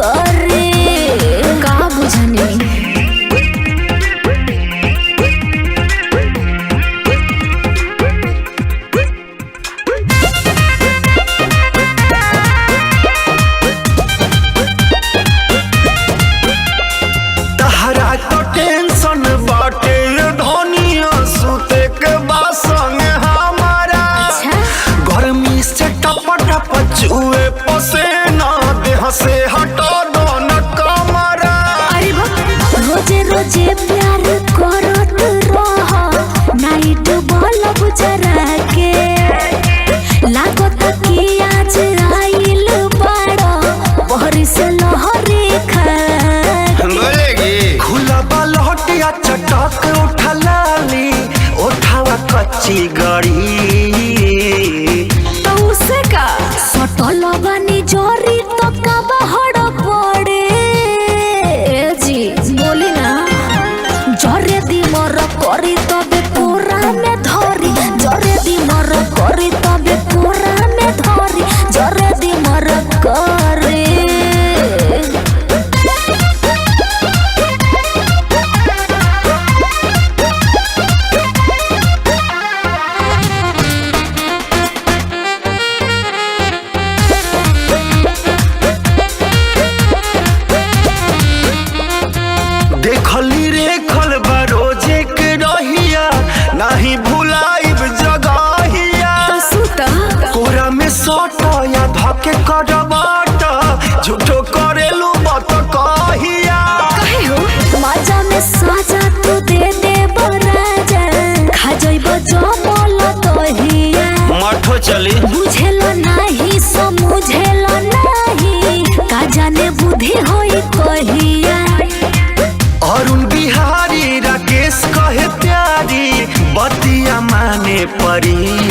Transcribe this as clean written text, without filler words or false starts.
करे का बुझनी। तहरा तो टेंशन बाटे धनिया सुते के बासंग हमारा गर्मी से टप टप चुए पसेना देह से हटा दो न कमरा। अरे रोजे रोजे प्यार करत रह नाइट बल्ब जरा के लागत कि आज आइल बड़ा बहरी से लहरी खा खुला बालहटिया चटक उठा लाली उठावा कच्ची गड़ी तो उसे का सटल बानी जोरी तो का बहड़ पड़े जी बोली ना जरे दी मर करी तबे पूरा में धरी जरे दी मर करी तबे पूरा में धरी जरे दी मर करे। देखली रेखल बरोजे के रहिया नहीं भुलाइब जगहिया कोरा में सट या धके करबाट झूठो करेलू बत कहिया कहे हो मजा में साजा तू दे दे बराजा खा जइबो जमल तहिया मठो चली बुझेलो नाही समझेलो नाही का जाने बुद्धि होई कहिया। अरुण बिहारी राकेश कहे प्यारी बतिया माने परी